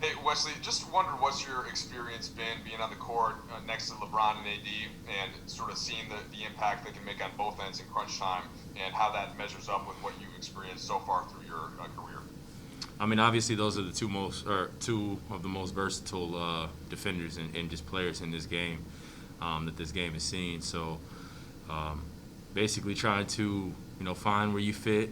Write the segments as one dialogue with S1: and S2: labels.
S1: Hey, Wesley, just wondered what's your experience been being on the court next to LeBron and AD and sort of seeing the impact they can make on both ends in crunch time and how that measures up with what you've experienced so far through your career.
S2: I mean, obviously, those are the two of the most versatile defenders and just players in this game that this game has seen. So, um, basically, trying to find where you fit,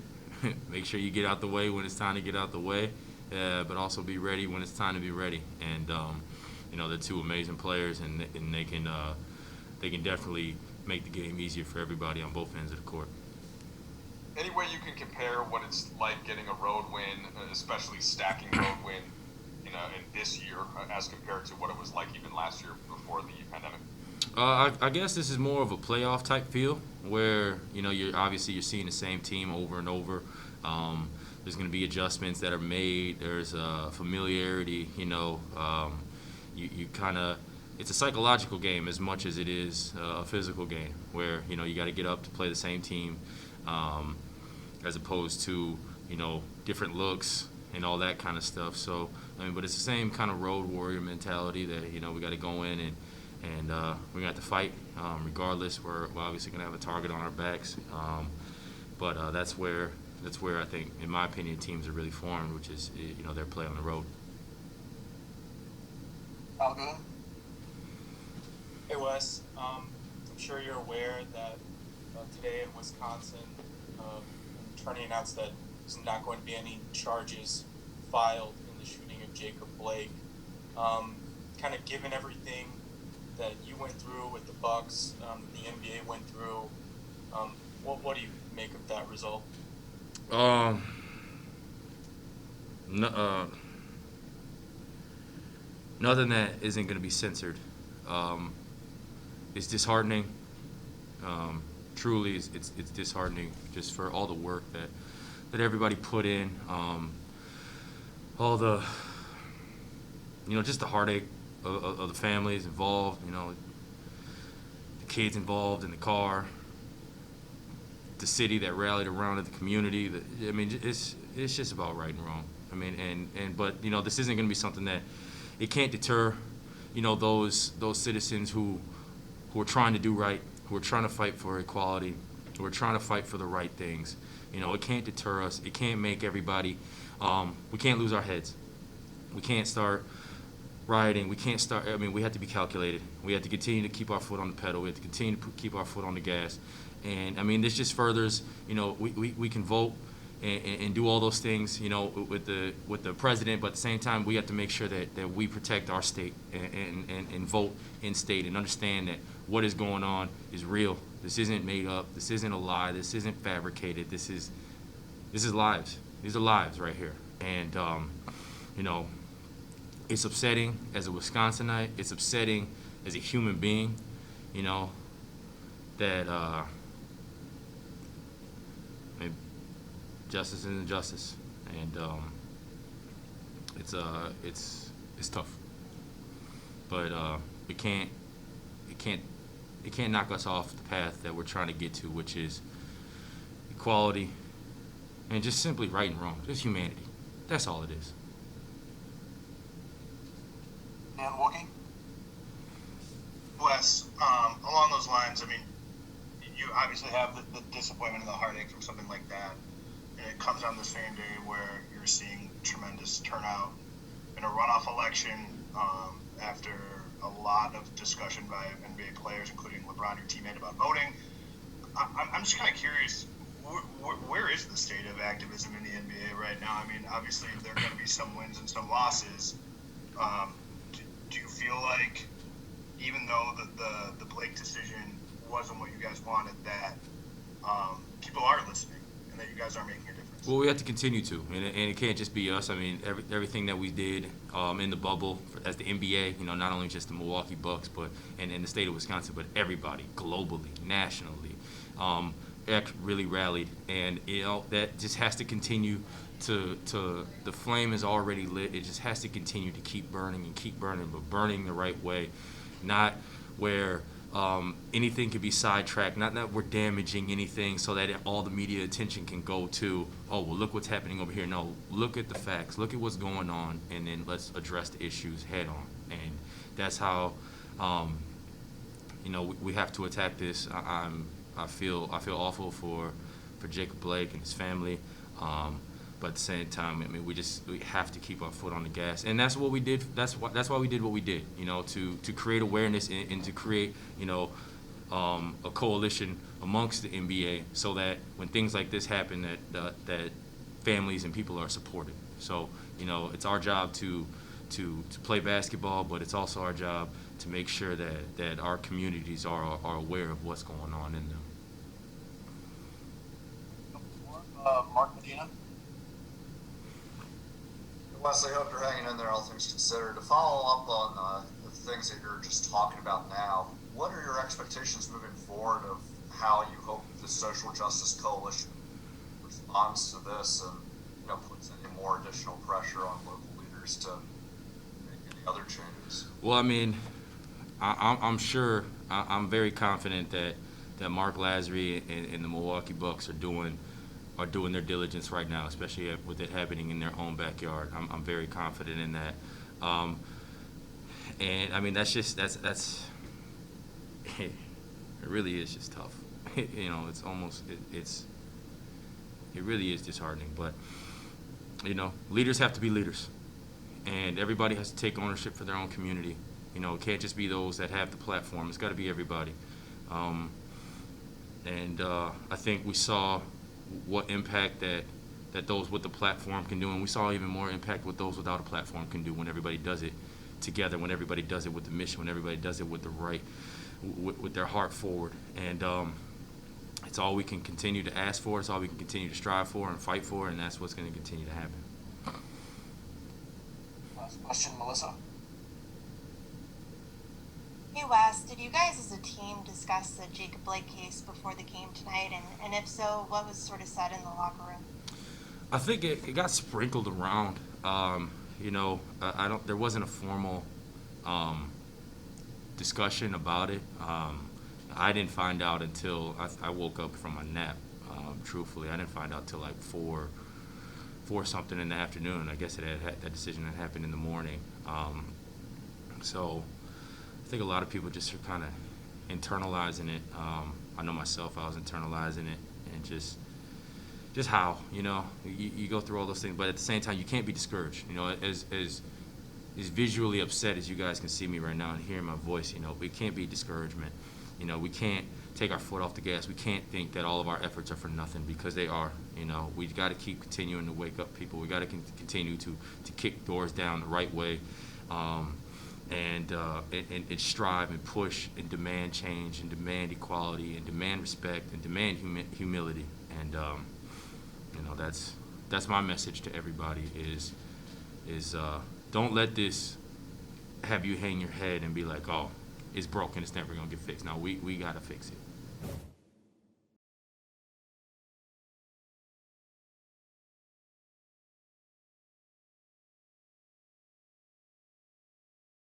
S2: make sure you get out the way when it's time to get out the way, but also be ready when it's time to be ready. And they're two amazing players, and they can definitely make the game easier for everybody on both ends of the court.
S1: Any way you can compare what it's like getting a road win, especially stacking road win, in this year as compared to what it was like even last year before the pandemic?
S2: I guess this is more of a playoff type feel where you're seeing the same team over and over. There's going to be adjustments that are made. There's familiarity. You kind of it's a psychological game as much as it is a physical game where you got to get up to play the same team, um, as opposed to different looks and all that kind of stuff. So I mean, but it's the same kind of road warrior mentality that we got to go in and we're gonna have to fight regardless. We're obviously gonna have a target on our backs, but that's where I think, in my opinion, teams are really formed, which is their play on the road.
S3: I'll go.
S4: Hey Wes, I'm sure you're aware that today in Wisconsin, an attorney announced that there's not going to be any charges filed in the shooting of Jacob Blake. Kind of given everything that you went through with the Bucks, the NBA went through, what do you make of that result?
S2: Um, no, Nothing that isn't going to be censored. Um, it's disheartening. Truly, it's disheartening just for all the work that everybody put in. All the just the heartache of the families involved. The kids involved in the car, the city that rallied around it, the community. I mean, it's just about right and wrong. I mean, but this isn't going to be something that it can't deter, those citizens who are trying to do right, who are trying to fight for equality, who are trying to fight for the right things. It can't deter us. It can't make everybody. We can't lose our heads. We can't start rioting. We can't start. I mean, we have to be calculated. We have to continue to keep our foot on the pedal. We have to continue to keep our foot on the gas. And I mean, this just furthers. We can vote and do all those things. With the president, but at the same time, we have to make sure that we protect our state and vote in state and understand that what is going on is real. This isn't made up. This isn't a lie. This isn't fabricated. This is lives. These are lives right here. And it's upsetting as a Wisconsinite. It's upsetting as a human being. That I mean, justice isn't justice, and it's tough. But it can't it can't knock us off the path that we're trying to get to, which is equality and just simply right and wrong, just humanity. That's all it is.
S3: And Wookie?
S5: Wes, along those lines, I mean, you obviously have the disappointment and the heartache from something like that, and it comes on the same day where you're seeing tremendous turnout in a runoff election after a lot of discussion by NBA players, including LeBron, your teammate, about voting. I'm just kind of curious, where is the state of activism in the NBA right now? I mean, obviously there are going to be some wins and some losses. Do you feel like, even though the Blake decision wasn't what you guys wanted, that people are listening and that you guys are making a difference?
S2: Well, we have to continue to, and it can't just be us. I mean, everything that we did in the bubble as the NBA, not only just the Milwaukee Bucks, but and in the state of Wisconsin, but everybody globally, nationally, really rallied, and that just has to continue. To the flame is already lit. It just has to continue to keep burning and keep burning, but burning the right way, not where anything could be sidetracked. Not that we're damaging anything so that all the media attention can go to, oh, well, look what's happening over here. No, look at the facts. Look at what's going on, and then let's address the issues head on. And that's how, we have to attack this. I feel awful for Jacob Blake and his family. But at the same time, I mean, we have to keep our foot on the gas, and that's what we did. That's why we did what we did. To create awareness and to create, a coalition amongst the NBA, so that when things like this happen, that families and people are supported. So, it's our job to play basketball, but it's also our job to make sure that our communities are aware of what's going on in them.
S3: Mark Medina.
S6: Wesley, hope you're hanging in there, all things considered. To follow up on the things that you're just talking about now, what are your expectations moving forward of how you hope the Social Justice Coalition responds to this and puts any more additional pressure on local leaders to make any other changes?
S2: Well, I mean, I'm sure, I'm very confident that Mark Lazary and the Milwaukee Bucks are doing their diligence right now, especially with it happening in their own backyard. I'm very confident in that. And I mean, that's it really is just tough. It's almost, it really is disheartening, but leaders have to be leaders, and everybody has to take ownership for their own community. It can't just be those that have the platform. It's got to be everybody. And I think we saw what impact that those with the platform can do, and we saw even more impact what those without a platform can do when everybody does it together, when everybody does it with the mission, when everybody does it with the right, with their heart forward. And it's all we can continue to ask for. It's all we can continue to strive for and fight for, and that's what's going to continue to happen.
S3: Last question, Melissa.
S7: Hey Wes, did you guys as a team discuss the Jacob Blake case before the game tonight? And if so, what was sort of said in the locker room?
S2: I think it got sprinkled around. There wasn't a formal discussion about it. I didn't find out until I woke up from my nap. Truthfully, I didn't find out till like 4 something in the afternoon. I guess that decision had happened in the morning. So I think a lot of people just are kind of internalizing it. I know myself, I was internalizing it, and just how, you go through all those things, but at the same time, you can't be discouraged. As visually upset as you guys can see me right now and hearing my voice, we can't be discouragement. We can't take our foot off the gas. We can't think that all of our efforts are for nothing, because they are. We've got to keep continuing to wake up people. We got to continue to kick doors down the right way. And strive and push and demand change and demand equality and demand respect and demand humility. And that's my message to everybody is don't let this have you hang your head and be like, oh, it's broken, it's never gonna get fixed. No, we gotta fix it.